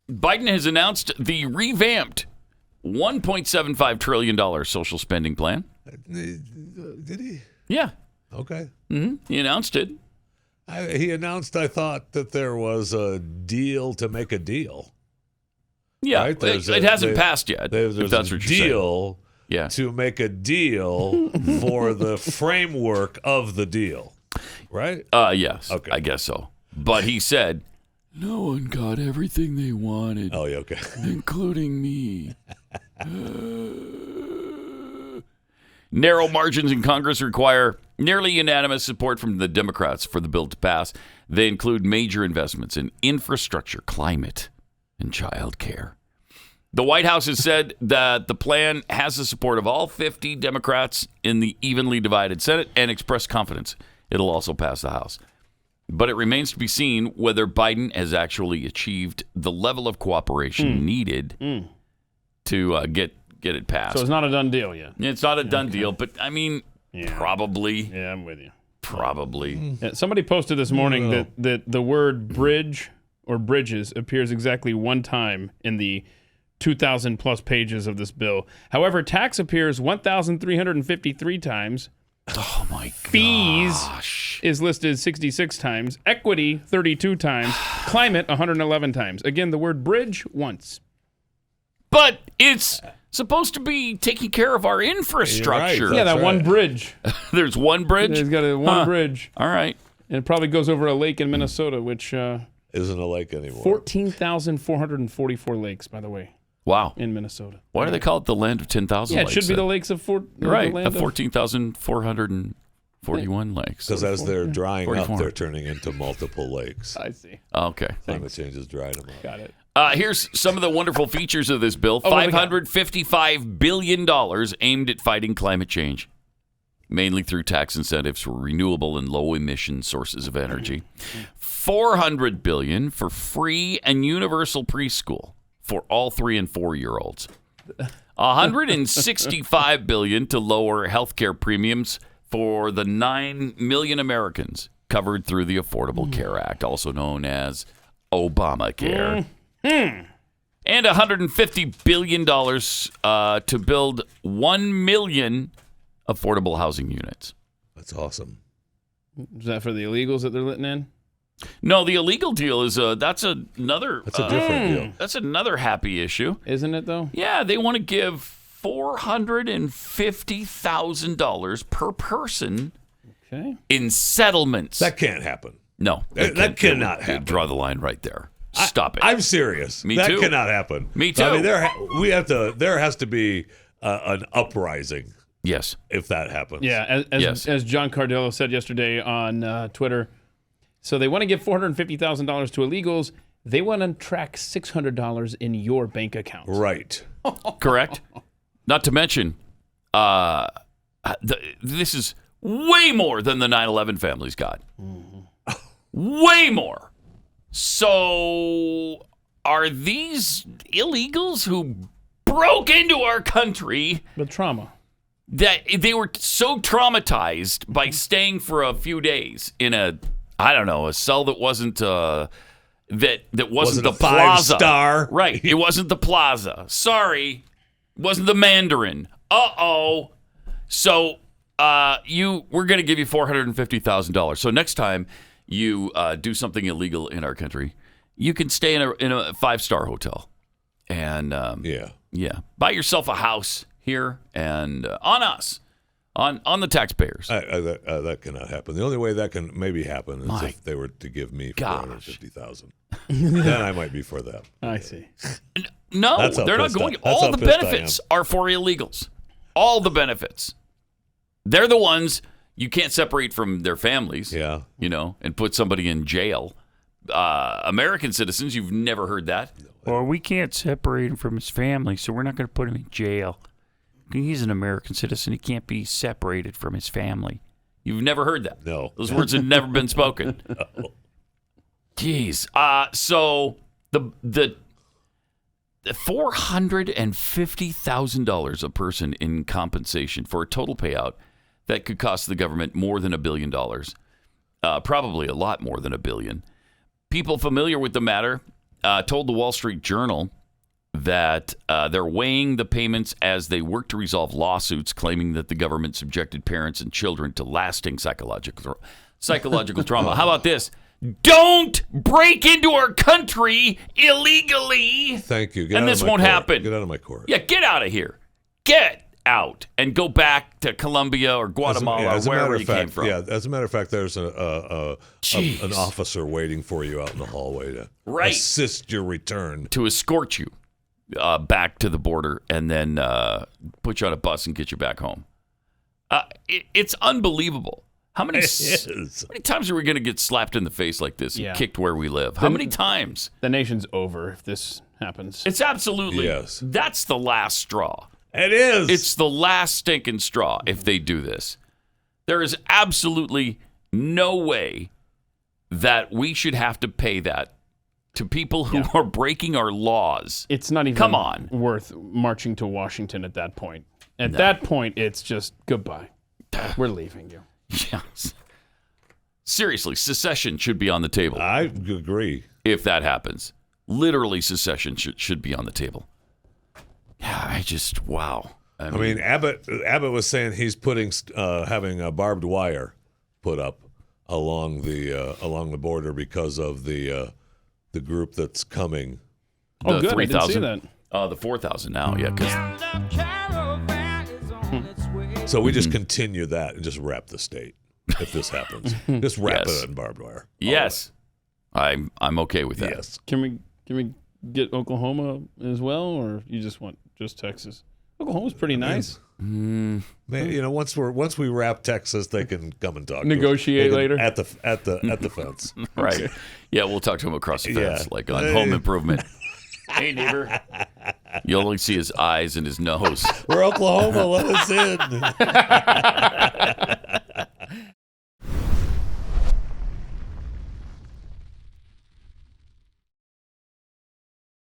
Biden has announced the revamped $1.75 trillion social spending plan. Did he? Yeah. Okay. Mm-hmm. He announced it. He announced, I thought, that there was a deal to make a deal. Yeah, right? it hasn't passed yet. There's if that's a what you're deal saying. to make a deal for the framework of the deal, right? Yes, okay. I guess so. But he said, no one got everything they wanted. Oh, yeah, okay. Including me. Narrow margins in Congress require nearly unanimous support from the Democrats for the bill to pass. They include major investments in infrastructure, climate, and child care. The White House has said that the plan has the support of all 50 Democrats in the evenly divided Senate and expressed confidence it'll also pass the House. But it remains to be seen whether Biden has actually achieved the level of cooperation needed to get it passed. So it's not a done deal yet. It's not a done deal, but I mean, probably. Yeah, I'm with you. Probably. Yeah, somebody posted this morning that the word bridge or bridges appears exactly one time in the 2,000 plus pages of this bill. However, tax appears 1,353 times. Oh my gosh. Fees is listed 66 times. Equity 32 times. Climate 111 times. Again, the word bridge once. But it's supposed to be taking care of our infrastructure. Right, that one bridge. There's one bridge? There's got one bridge. All right. And it probably goes over a lake in Minnesota, which isn't a lake anymore. 14,444 lakes, by the way. Wow. In Minnesota. Why do they call it the land of 10,000 lakes? Yeah, it should be the lakes of right, of 14,441 lakes. Because as they're drying up, they're turning into multiple lakes. I see. Okay. Climate change has dried them up. Got it. Here's some of the wonderful features of this bill. $555 billion aimed at fighting climate change, mainly through tax incentives for renewable and low-emission sources of energy. $400 billion for free and universal preschool for all 3 and 4-year-olds. $165 billion to lower health care premiums for the 9 million Americans covered through the Affordable Care Act, also known as Obamacare. And $150 billion to build 1 million affordable housing units. That's awesome. Is that for the illegals that they're letting in? No, the illegal deal is that's another. That's a different deal. That's another happy issue, isn't it? Though. Yeah, they want to give $450,000 per person in settlements. That can't happen. No, that cannot happen. Draw the line right there. Stop it. I'm serious. Me that too. That cannot happen. Me too. I mean, there has to be an uprising. Yes. If that happens. Yeah, as John Cardello said yesterday on Twitter. So they want to give $450,000 to illegals. They want to track $600 in your bank account. Right. Correct. Not to mention, this is way more than the 9/11 families got. Way more. So are these illegals who broke into our country with trauma? That they were so traumatized by staying for a few days in a cell that wasn't that wasn't the plaza. 5-star. Right. It wasn't the plaza. Sorry. It wasn't the Mandarin. Uh-oh. So we're going to give you $450,000. So next time you do something illegal in our country, you can stay in a 5-star hotel. And buy yourself a house here and on us. On the taxpayers. That cannot happen. The only way that can maybe happen is if they were to give me $450,000. Then I might be for that. I see. No, they're not going. All the benefits are for illegals. All the benefits. They're the ones you can't separate from their families. Yeah. And put somebody in jail. American citizens, you've never heard that. Or we can't separate him from his family, so we're not going to put him in jail. He's an American citizen. He can't be separated from his family. You've never heard that. No. Those words have never been spoken. No. Jeez. So the $450,000 a person in compensation for a total payout that could cost the government more than $1 billion. Probably a lot more than $1 billion. People familiar with the matter told the Wall Street Journal that they're weighing the payments as they work to resolve lawsuits claiming that the government subjected parents and children to lasting psychological trauma. How about this? Don't break into our country illegally. Thank you. And this won't happen. Get out of my court. Yeah, get out of here. Get out and go back to Colombia or Guatemala or wherever you came from. Yeah, as a matter of fact, there's an officer waiting for you out in the hallway to assist your return. To escort you back to the border and then put you on a bus and get you back home. It's unbelievable. How many times are we going to get slapped in the face like this and kicked where we live? How many times? The nation's over if this happens. It's absolutely. Yes. That's the last straw. It is. It's the last stinking straw if they do this. There is absolutely no way that we should have to pay that to people who are breaking our laws. It's not even worth marching to Washington at that point. At that point, it's just goodbye. We're leaving you. Yes. Seriously, secession should be on the table. I agree. If that happens. Literally, secession should be on the table. Yeah, wow. I mean, Abbott was saying he's putting having a barbed wire put up along the border because of the group that's coming. Oh, good. 3,000. I didn't see that. The 4,000 now. Yeah. So we just continue that and just wrap the state if this happens. Just wrap it in barbed wire. Yes, I'm okay with that. Yes. Can we get Oklahoma as well, or you just want just Texas? Oklahoma's pretty nice. Man, once we wrap Texas, they can come and talk. Negotiate later at the fence. Right. Okay. Yeah, we'll talk to him across the fence, like on Home Improvement. Hey, neighbor. You only see his eyes and his nose. We're Oklahoma. Let us in.